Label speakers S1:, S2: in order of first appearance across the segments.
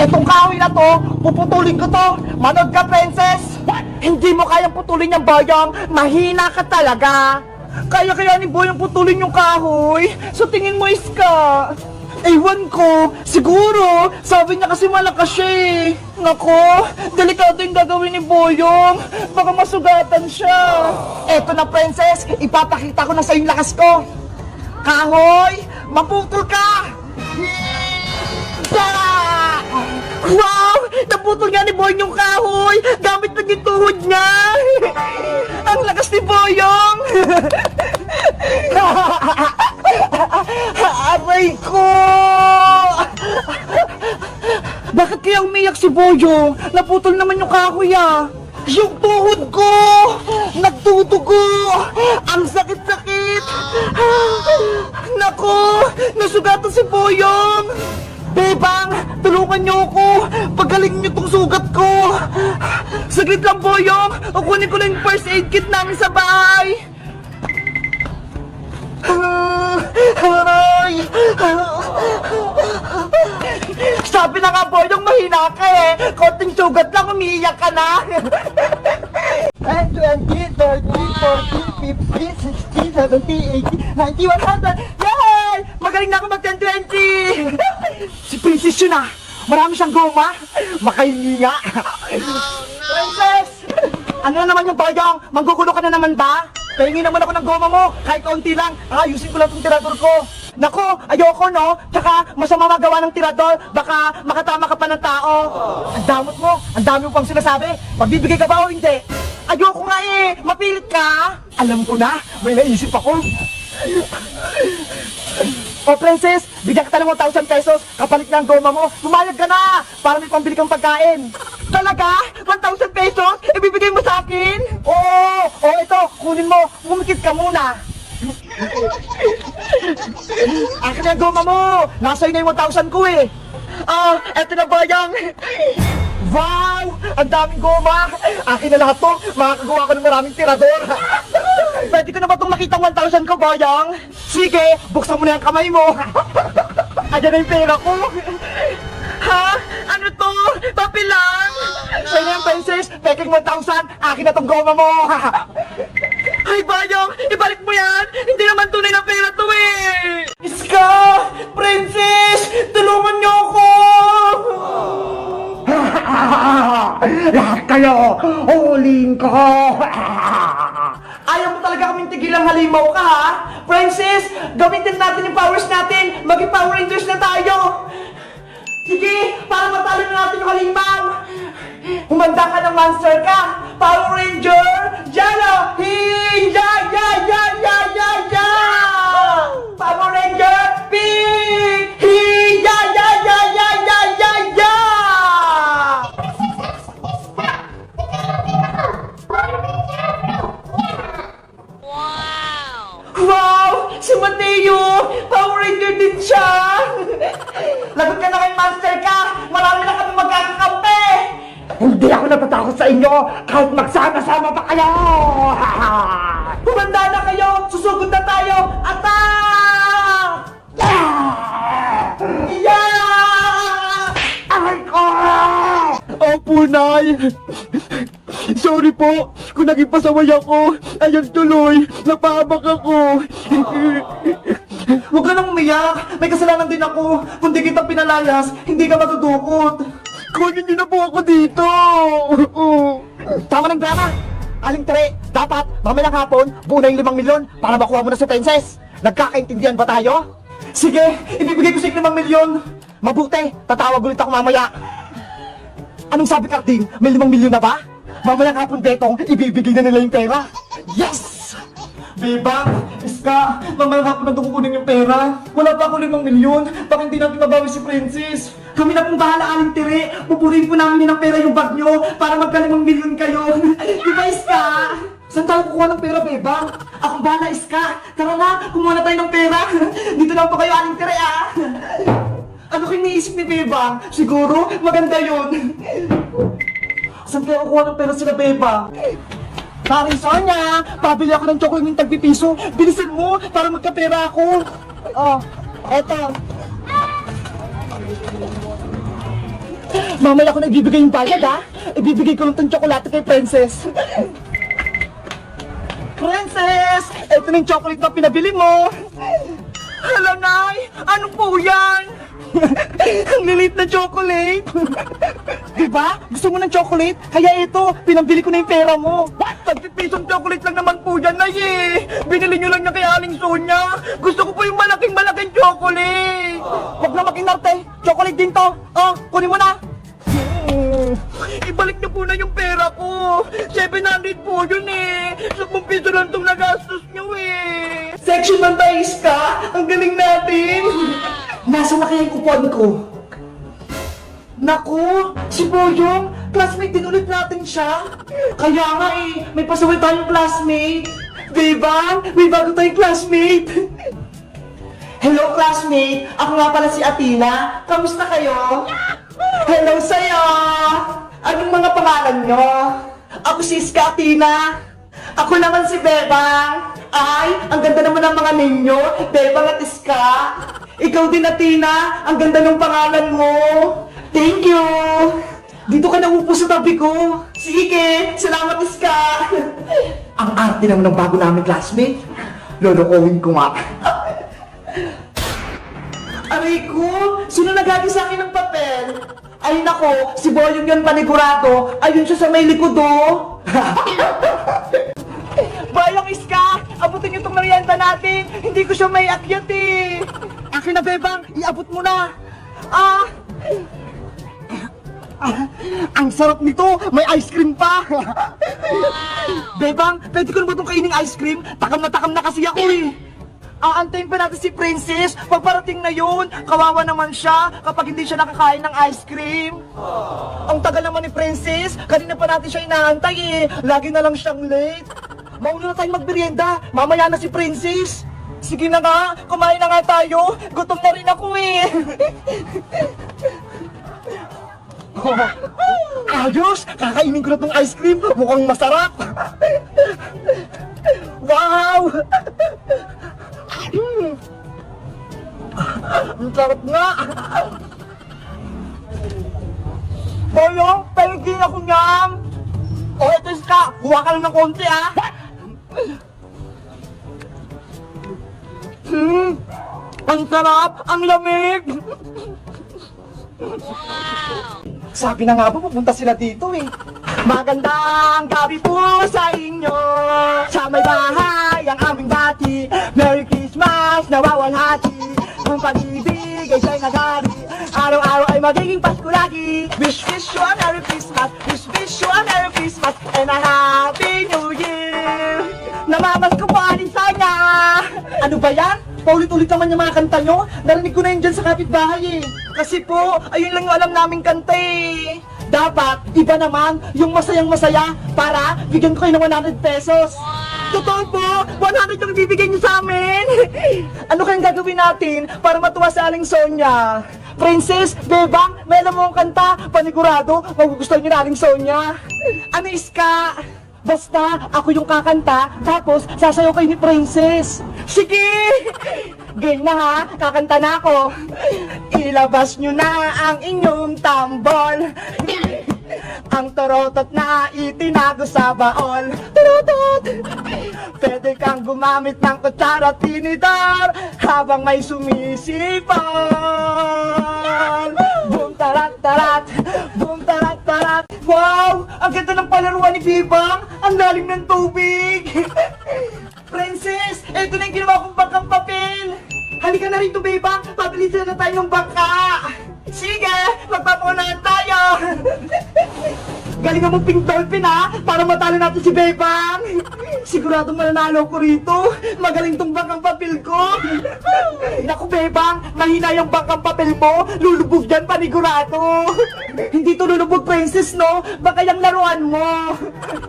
S1: Etong kahoy na to, puputulin ko to. Manood ka, princess. What? Hindi mo kayang putulin yung boyong. Mahina ka talaga. Kaya ni boyong putulin yung kahoy. So tingin mo, Iska. Ewan ko, siguro, sabi niya kasi malakas siya eh. Nako, delikado yung gagawin ni Boyong. Baka masugatan siya. Eto na, princess, ipapakita ko na sa yung lakas ko. Kahoy, maputol ka! Hita! Wow! Naputol nga ni Boyong yung kahoy gamit ng yung tuhod niya! Ang lakas ni Boyong! Aray ko! Bakit kaya umiyak si Boyong? Naputol naman yung kahoy ah! Yung tuhod ko! Nagtutugo! Ang sakit-sakit! Nako! Nasugatan si Boyong! Bebang! Tulungan niyo ako! Pagaling niyo tong sugat ko! Saglit lang, Boyong! Kukunin ko lang yung first aid kit namin sa bahay! Aray! Sabi na nga, Boyong, mahina ka eh! Konting sugat lang, umiiyak ka na! 10, 20, 30, 40, 50, 60, 70, 80, 90, 100! Yay! Magaling na ako mag-10-20! Si Princess yun ah! Marami siyang goma! Makahingi nga! Princess! Ano na naman yung Boyong? Manggugulo ka na naman ba? Pahingin naman ako ng goma mo! Kahit kaunti lang! Ayusin ko lang itong tirador ko! Nako, ayoko no? Tsaka masama magawa ng tirador, baka makatama ka pa ng tao. Ang damot mo, ang dami mo pang sinasabi. Pagbibigay ka ba o hindi? Ayoko nga eh, mapilit ka. Alam ko na, may naisip ako. O princess, bigyan kita ng 1,000 pesos, kapalit na ang goma mo. Pumayag ka na, para may pambili kang pagkain. Talaga? 1,000 pesos? Ibibigay mo sa akin? Oo, ito, kunin mo, bumikit ka muna. Akin na yung goma mo! Nasa na yung 1,000 ko eh! Eto na Boyong! Wow! Ang daming goma! Akin na lahat to! Makakagawa ko ng maraming tirador! Pwede ko na ba itong makita 1,000 ko, Boyong? Sige! Buksan mo na yung kamay mo! Ayan na yung pera ko! Ha? Ano to? Papel lang! Sa'yo na yung princess! Peking 1,000! Akin na tong goma mo! Ay, Boyong! Ibalik mo yan! Hindi naman tunay na pera to eh! Iska! Princess! Tulungan niyo ako! Lahat kayo! Huliin ko! Ayaw mo talaga kaming tigilang halimaw ka ha? Princess! Gamitin natin yung powers natin! Maging Power Rangers na tayo! Sige! Para matalo na natin yung halimaw! Humanda ka ng monster ka! Power Ranger! Jalo! Hiya! Ya! Ya! Ya! Ya! Ya! Power Ranger! Pink! Hiya! Ya! Ya! Ya! Ya! Ya! Ya! Wow! Si Mateo! Power Ranger din siya! Lagot ka na kay monster ka! Marami na kami magkakakampi! Hindi ako natatakot sa inyo kahit magsama-sama pa kayo! Humanda na kayo! Susugod na tayo! Attack! Yeah! Aray ko! Opo, Nay! Sorry po kung naging pasaway ako. Ayun tuloy, napahamak ako. Huwag ka nang umiyak. May kasalanan din ako. Kung di kita pinalayas, hindi ka matudukot. Kunin niyo na po ako dito! Tama ng drama! Aling Tere, dapat mamayang hapon, buo na yung 5 milyon para makuha mo na si Princess. Nagkakaintindihan ba tayo? Sige, ibibigay ko sa 5 milyon. Mabuti, tatawag ulit ako mamaya. Anong sabi, Karding? May 5 milyon na ba? Mamayang hapon, Betong, ibibigay na nila yung pera. Yes! Bebang, Iska, mamayang hapon na kukunin yung pera. Wala pa ako 5 milyon, baka hindi natin mabawi si Princess. Kami na pong bahala, Aling Tere. Pupurin po namin ng pera yung bag nyo para magka 5 milyon kayo. Di ba, Iska? Saan tayo kukuha ng pera, Bebang? Akong bahala, Iska. Tara na, kumuha na tayo ng pera. Dito lang po kayo, Aling Tere, ah. Ano kayo iniisip ni Bebang? Siguro, maganda yun. Saan tayo kukuha ng pera sila, Bebang? Paring Sonia, pabili ako ng chocolate ng tagpipiso. Bilisan mo para magkapera ako. Oh, eto. Mamaya ko na ibibigay yung bayad, ha? Ibibigay ko lang tong tsokolate kay Princess. Princess! Ito na yung chocolate na pinabili mo. Hala, Nay! Ano po yan? Ang lilit na chocolate. Diba? Gusto mo ng chocolate? Kaya ito, pinambili ko na yung pera mo. 30 pisong chocolate lang naman po yan, Nay eh. Binili nyo lang niya kay Aling Sonia. Gusto ko po yung malaking chocolate. Huwag na makinarte. Chocolate din to. Oh, kunin mo na. Ibalik niyo po na yung pera ko. 700 po yun eh. 10 piso lang itong nagastos niyo eh. Section man tayo ka? Ang galing natin. Nasa na kaya yung kupon ko? Naku, si Boyong, classmate din ulit natin siya. Kaya nga eh, may pasaway tayong classmate. Diba? May bago tayong classmate. Hello classmate, ako nga pala si Athena. Kamusta kayo? Hello sa'yo! Anong mga pangalan nyo? Ako si Iska Athena. Ako naman si Bebang. Ay, ang ganda naman ng mga name nyo, Bebang at Iska. Ikaw din Athena, ang ganda ng pangalan mo. Thank you! Dito ka na upo sa tabi ko. Sige, salamat Iska. Ang arte naman ng bago namin classmate. Lolokohin ko nga. Aray ko! Sino nagagi sa akin ng papel? Ay nako, si Boyong yun panigurado. Ayun siya sa may likod oh. Bayang Iska! Abutin niyo itong merienda natin! Hindi ko siya may akyat eh! Akin na Bebang, iabot mo na! Ang sarap nito! May ice cream pa! Bebang, pwede ko na ba itong kainin ice cream? Takam na kasi ako eh! Aantayin pa natin si Princess. Pagparating na yun, kawawa naman siya kapag hindi siya nakakain ng ice cream. Ang tagal naman ni Princess. Kanina pa natin siya inaantay eh. Lagi na lang siyang late. Mauna na tayong magmerienda. Mamaya na si Princess. Sige na nga, kumain na nga tayo. Gutom na rin ako eh. Ayos! Kakainin ko na tong ice cream. Mukhang masarap. Wow! Ang sarap nga! Boyong, palagin ako niyam! O, ito Iska, huwa ka lang ng konti ah! Ang sarap! Ang lamig! Sabi na nga ba, pupunta sila dito eh. Magandang gabi po sa inyo. Sa may bahay ang aming bati. Merry Christmas, nawawalhati. Ang pag-ibig ay siya'y nagari. Araw-araw ay magiging Pasko lagi. Wish you a Merry Christmas. Wish you a Merry Christmas and a Happy New Year. Namamas ko po alin sana. Ano ba yan? Paulit-ulit naman yung mga kanta nyo. Narinig ko na yun dyan sa kapitbahay eh. Kasi po, ayun lang yung alam naming kanta eh. Dapat, iba naman, yung masayang-masaya para bigyan ko kayo ng 100 pesos. Totoo po, 100 yung bibigyan niyo sa amin. Ano kayang gagawin natin para matuwa sa Aling Sonia? Princess, Bebang, may alam mo ang kanta, panigurado, magugustuhan niyo na Aling Sonia. Ano Iska? Basta, ako yung kakanta, tapos sasayaw kayo ni Princess. Sige! Game na ha, kakanta na ako. Ilabas nyo na ang inyong tambol. Ang torotot na itinago sa baon. Torotot! Pwede kang gumamit ng kutsara at tinidor habang may sumisipan. Boom tarat tarat, boom tarat tarat. Wow! Ang ganda ng palaruan ni Bibang! Ang lalim ng tubig! Princess! Eto na yung ginawa kong bangkang papel! Halika na rito, Bebang! Pabilisan na tayo ng bangka! Sige! Magpapunahan tayo! Galing mo pink dolphin ha! Para matalo natin si Bebang! Siguradong mananalo ko rito! Magaling tong bangkang papel ko! Naku, Bebang! Mahina yung bangkang papel mo! Lulubog yan, panigurado! Hindi to lulubog, Princess, no? Baka yung laruan mo!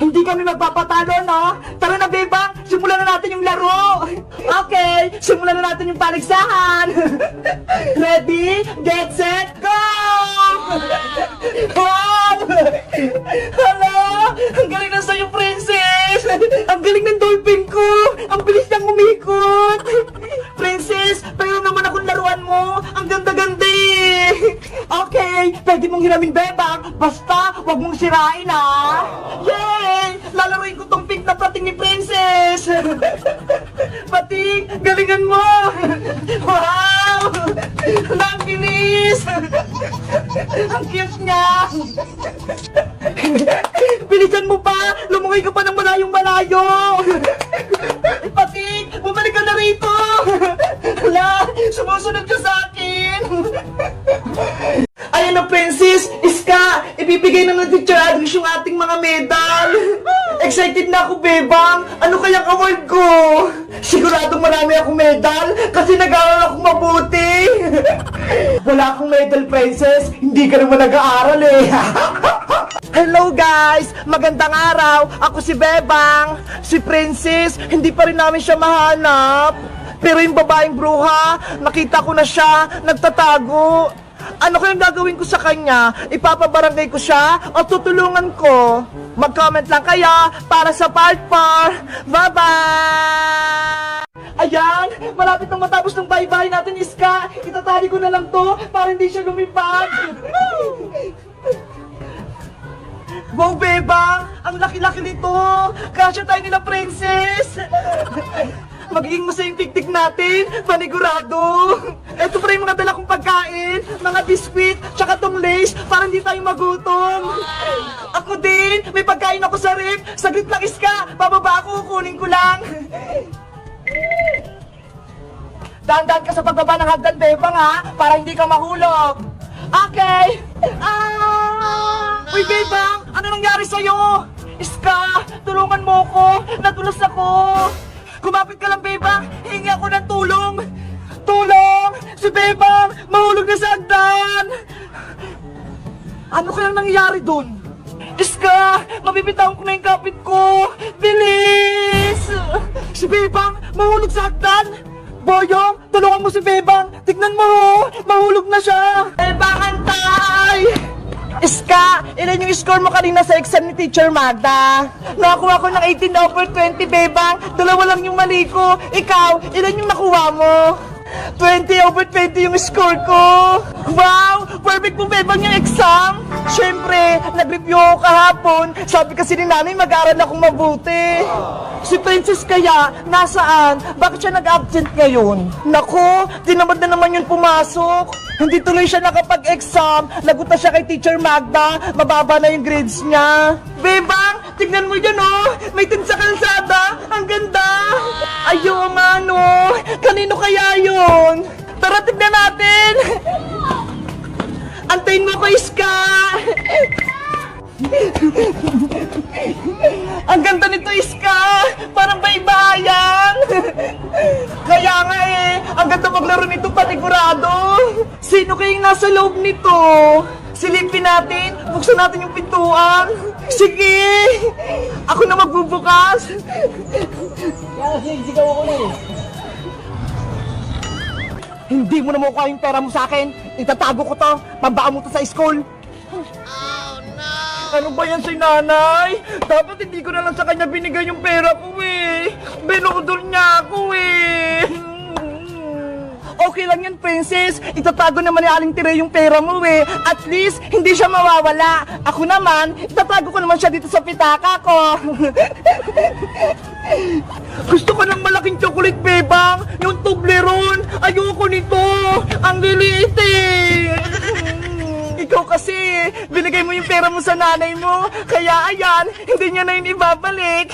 S1: Hindi kami magpapatalo, no? Tara na, Bebang! Simulan na natin yung laro! Okay! Simulan na natin yung paligsahan! Ready? Get set, go! Wow! Hala! Ang galing na sa'yo, Princess! Ang galing ng dolphin ko! Ang bilis niyang umikot! Princess, pero naman akong laruan mo! Ang ganda-ganda eh! Okay!
S2: Okay, pwede mong hiramin, Bebang. Basta, wag mong sirain, ha? Yay! Lalaroin ko tong pink na pating ni Princess. Pating, galingan mo. Wow! Ang bilis! Ang cute niya! Bilisan mo pa! Lumungay ka pa ng malayong-malayo! Pating, bumalik ka na rito! Hala, sumusunod ka sa akin! Ayan na, Princess! Iska! Ibibigay na ng Teacher Agnes yung ating mga medal! Excited na ako, Bebang! Ano kayang award ko? Siguradong marami akong medal kasi nag-aaral akong mabuti! Wala akong medal, Princess! Hindi ka naman nag-aaral eh! Hello guys! Magandang araw! Ako si Bebang! Si Princess, hindi pa rin namin siya mahanap! Pero yung babaeng bruha, nakita ko na siya, nagtatago! Ano kayang gagawin ko sa kanya? Ipapabarangay ko siya o tutulungan ko? Mag-comment lang kaya para sa part 4! Bye-bye! Ayan! Malapit nang matapos ng bahay-bahay natin, Iska! Itatali ko na lang to para hindi siya lumipad! Wow, Bebang! Ang laki-laki nito! Kasya tayo nila, Princess! Magiging masayang tiktik natin, panigurado! Ito pa rin mga dala kong pagkain, mga biskwit, tsaka tong lace, para hindi tayo magutom! Ako din! May pagkain ako sa rip! Saglit lang, Iska! Bababa ako, kunin ko lang! Dahan-dahan ka sa pagbaba ng hagdan, Bebang, ha? Para hindi ka mahulog! Okay! Uy, Bebang! Ano nangyari sa'yo? Iska! Tulungan mo ko! Nadulas ako! Kumapit ka lang, Bebang! Hingi ako ng tulong! Tulong! Si Bebang! Mahulog na sa hagdan! Ano kayang nangyayari dun? Iska! Mabibitawan ko na yung kapit ko! Bilis! Si Bebang! Mahulog sa hagdan! Boyong! Tulungan mo si Bebang! Tignan mo! Mahulog na siya! Bebang, antay! Iska, ilan yung score mo kanina sa exam ni Teacher Magda? Nakakuha ko ng 18/20, Bebang. Dalawa lang yung mali ko. Ikaw, ilan yung nakuha mo? 20/20 yung score ko. Wow! Perfect mo, Bebang, yung exam. Siyempre, nag-review ako kahapon. Sabi kasi ni nanay, mag-aaral akong mabuti. Si Princess kaya, nasaan? Bakit siya nag-absent ngayon? Naku, tinamad na naman yun pumasok. Hindi tuloy siya nakapag-exam. Lagot na siya kay Teacher Magda. Mababa na yung grades niya. Bebang, tignan mo yan, oh. May tin sa kalsada. Ang ganda. Ayaw nga, no. Kanino kaya yun? Tara, tignan natin. Antayin mo ko, Iska. Ang ganda nito, Iska. Parang baybayan. Kaya nga eh, ang ganda maglaro nito, panigurado. Sino kayong nasa loob nito? Silipin natin, buksan natin yung pintuan. Sige! Ako na magbubukas. Sigaw ako na eh. Hindi mo na makuha yung pera mo sa akin. Itatago ko to. Pambaka mo to sa school. Oh no! Ano ba yan si nanay? Dapat hindi ko na lang sa kanya binigay yung pera ko eh. Binudol niya ako eh. Okay lang yan, Princess. Itatago naman ni Aling Tire yung pera mo eh. At least, hindi siya mawawala. Ako naman, itatago ko naman siya dito sa pitaka ko. Gusto ko ng malaking chocolate, Bebang. Yung Toblerone. Ayoko nito. Ang liliit eh. Ikaw kasi, binigay mo yung pera mo sa nanay mo. Kaya ayan, hindi niya na yun ibabalik.